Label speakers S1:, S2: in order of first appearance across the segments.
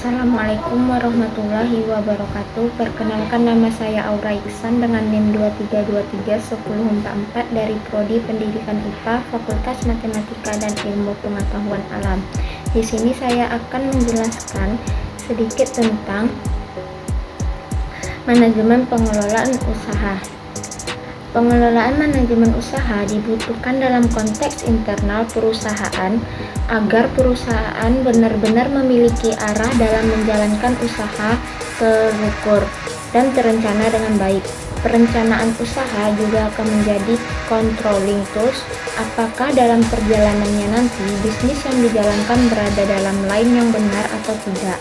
S1: Assalamualaikum warahmatullahi wabarakatuh. Perkenalkan, nama saya Aura Iksan dengan NIM 23231044 dari Prodi Pendidikan IPA, Fakultas Matematika dan Ilmu Pengetahuan Alam. Di sini saya akan menjelaskan sedikit tentang manajemen pengelolaan usaha. Pengelolaan manajemen usaha dibutuhkan dalam konteks internal perusahaan agar perusahaan benar-benar memiliki arah dalam menjalankan usaha terukur dan terencana dengan baik. Perencanaan usaha juga akan menjadi controlling tools apakah dalam perjalanannya nanti bisnis yang dijalankan berada dalam line yang benar atau tidak,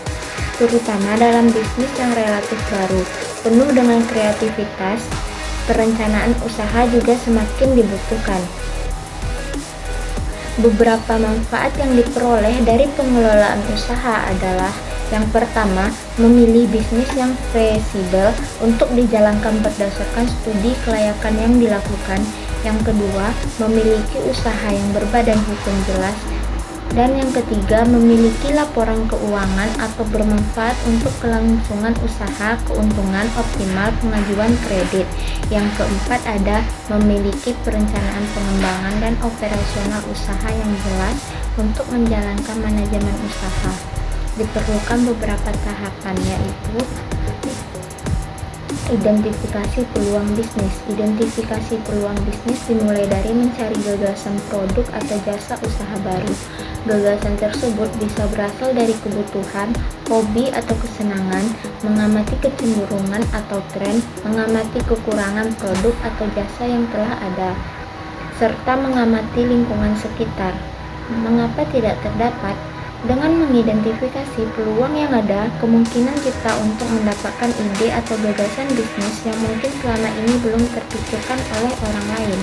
S1: terutama dalam bisnis yang relatif baru, penuh dengan kreativitas. Perencanaan usaha juga semakin dibutuhkan. Beberapa manfaat yang diperoleh dari pengelolaan usaha adalah: yang pertama, memilih bisnis yang feasible untuk dijalankan berdasarkan studi kelayakan yang dilakukan. Yang kedua, memiliki usaha yang berbadan hukum jelas. Dan yang ketiga, memiliki laporan keuangan atau bermanfaat untuk kelangsungan usaha, keuntungan optimal, pengajuan kredit. Yang keempat, ada memiliki perencanaan pengembangan dan operasional usaha yang jelas untuk menjalankan manajemen usaha. Diperlukan beberapa tahapan, yaitu identifikasi peluang bisnis. Identifikasi peluang bisnis dimulai dari mencari gagasan produk atau jasa usaha baru. Gagasan tersebut bisa berasal dari kebutuhan, hobi atau kesenangan, mengamati kecenderungan atau tren, mengamati kekurangan produk atau jasa yang telah ada, serta mengamati lingkungan sekitar. Mengapa tidak terdapat? Dengan mengidentifikasi peluang yang ada, kemungkinan kita untuk mendapatkan ide atau gagasan bisnis yang mungkin selama ini belum terpikirkan oleh orang lain.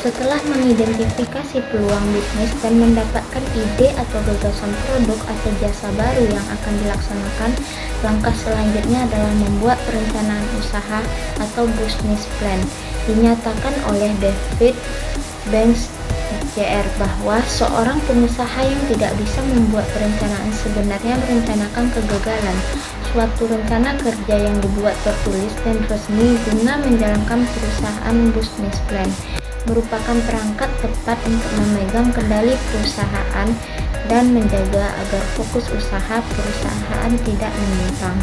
S1: Setelah mengidentifikasi peluang bisnis dan mendapatkan ide atau gagasan produk atau jasa baru yang akan dilaksanakan, langkah selanjutnya adalah membuat perencanaan usaha atau business plan. Dinyatakan oleh David Banks Jr. bahwa seorang pengusaha yang tidak bisa membuat perencanaan sebenarnya merencanakan kegagalan. Suatu rencana kerja yang dibuat tertulis dan resmi guna menjalankan perusahaan business plan merupakan perangkat tepat untuk memegang kendali perusahaan dan menjaga agar fokus usaha perusahaan tidak menyimpang.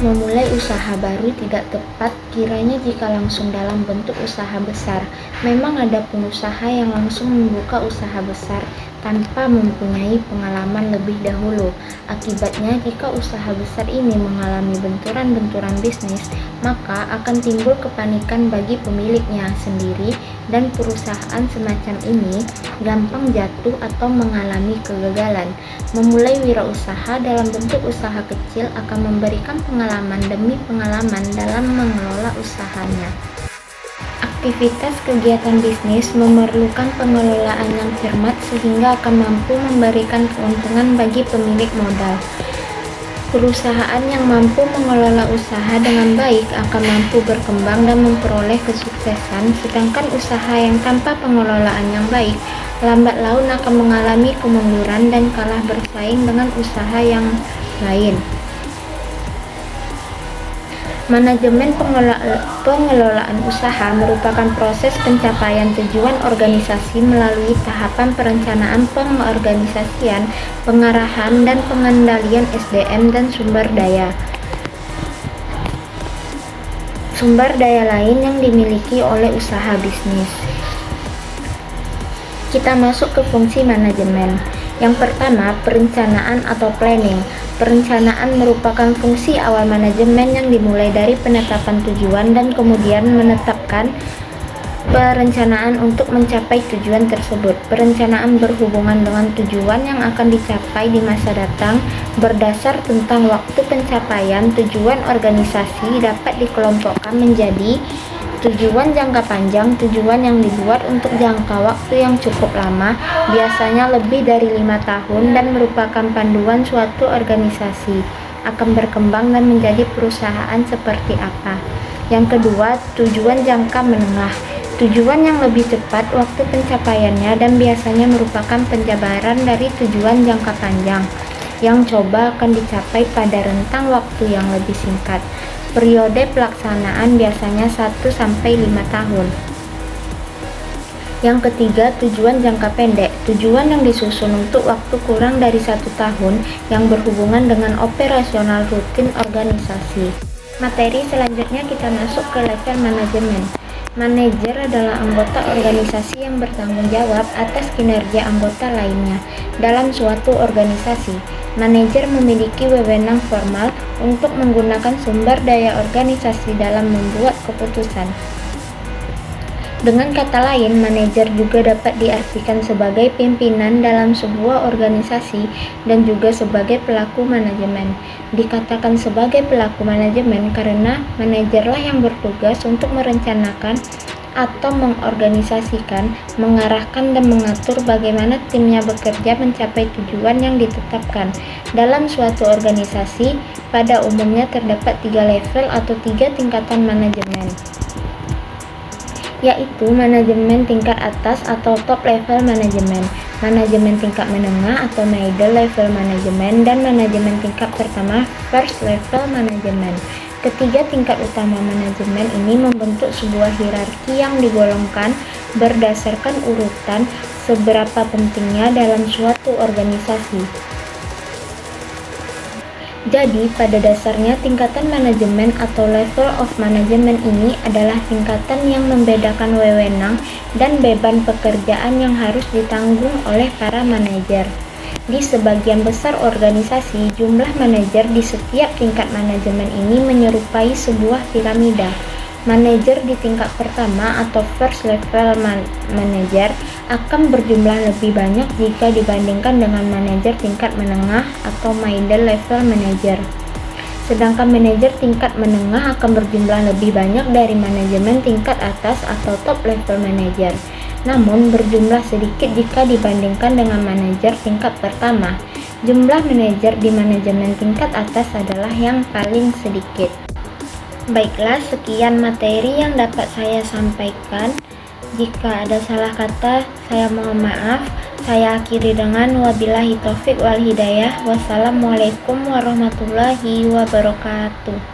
S1: Memulai usaha baru tidak tepat kiranya jika langsung dalam bentuk usaha besar. Memang ada pengusaha yang langsung membuka usaha besar tanpa mempunyai pengalaman lebih dahulu. Akibatnya, jika usaha besar ini mengalami benturan-benturan bisnis, maka akan timbul kepanikan bagi pemiliknya sendiri, dan perusahaan semacam ini gampang jatuh atau mengalami kegagalan. Memulai wirausaha dalam bentuk usaha kecil akan memberikan pengalaman demi pengalaman dalam mengelola usahanya. Aktivitas kegiatan bisnis memerlukan pengelolaan yang cermat sehingga akan mampu memberikan keuntungan bagi pemilik modal. Perusahaan yang mampu mengelola usaha dengan baik akan mampu berkembang dan memperoleh kesuksesan, sedangkan usaha yang tanpa pengelolaan yang baik lambat laun akan mengalami kemunduran dan kalah bersaing dengan usaha yang lain. Manajemen pengelolaan usaha merupakan proses pencapaian tujuan organisasi melalui tahapan perencanaan, pengorganisasian, pengarahan, dan pengendalian SDM dan sumber daya lain yang dimiliki oleh usaha bisnis. Kita masuk ke fungsi manajemen. Yang pertama, perencanaan atau planning. Perencanaan merupakan fungsi awal manajemen yang dimulai dari penetapan tujuan dan kemudian menetapkan perencanaan untuk mencapai tujuan tersebut. Perencanaan berhubungan dengan tujuan yang akan dicapai di masa datang. Berdasar tentang waktu pencapaian tujuan organisasi dapat dikelompokkan menjadi tujuan jangka panjang, tujuan yang dibuat untuk jangka waktu yang cukup lama, biasanya lebih dari 5 tahun, dan merupakan panduan suatu organisasi akan berkembang dan menjadi perusahaan seperti apa. Yang kedua, tujuan jangka menengah. Tujuan yang lebih cepat, waktu pencapaiannya, dan biasanya merupakan penjabaran dari tujuan jangka panjang yang coba akan dicapai pada rentang waktu yang lebih singkat. Periode pelaksanaan biasanya 1-5 tahun. Yang ketiga, tujuan jangka pendek. Tujuan yang disusun untuk waktu kurang dari 1 tahun yang berhubungan dengan operasional rutin organisasi. Materi selanjutnya kita masuk ke level manajemen. Manajer adalah anggota organisasi yang bertanggung jawab atas kinerja anggota lainnya. Dalam suatu organisasi, manajer memiliki wewenang formal untuk menggunakan sumber daya organisasi dalam membuat keputusan. Dengan kata lain, manajer juga dapat diartikan sebagai pimpinan dalam sebuah organisasi dan juga sebagai pelaku manajemen. Dikatakan sebagai pelaku manajemen karena manajerlah yang bertugas untuk merencanakan atau mengorganisasikan, mengarahkan dan mengatur bagaimana timnya bekerja mencapai tujuan yang ditetapkan. Dalam suatu organisasi, pada umumnya terdapat 3 level atau 3 tingkatan manajemen, yaitu manajemen tingkat atas atau top level manajemen, manajemen tingkat menengah atau middle level manajemen, dan manajemen tingkat pertama first level manajemen. Ketiga tingkat utama manajemen ini membentuk sebuah hierarki yang digolongkan berdasarkan urutan seberapa pentingnya dalam suatu organisasi. Jadi, pada dasarnya tingkatan manajemen atau level of management ini adalah tingkatan yang membedakan wewenang dan beban pekerjaan yang harus ditanggung oleh para manajer. Di sebagian besar organisasi, jumlah manajer di setiap tingkat manajemen ini menyerupai sebuah piramida. Manajer di tingkat pertama atau first level manager akan berjumlah lebih banyak jika dibandingkan dengan manajer tingkat menengah atau middle level manager. Sedangkan manajer tingkat menengah akan berjumlah lebih banyak dari manajemen tingkat atas atau top level manager, namun berjumlah sedikit jika dibandingkan dengan manajer tingkat pertama. Jumlah manajer di manajemen tingkat atas adalah yang paling sedikit. Baiklah, sekian materi yang dapat saya sampaikan. Jika ada salah kata, saya mohon maaf. Saya akhiri dengan wabillahi taufik wal hidayah. Wassalamualaikum warahmatullahi wabarakatuh.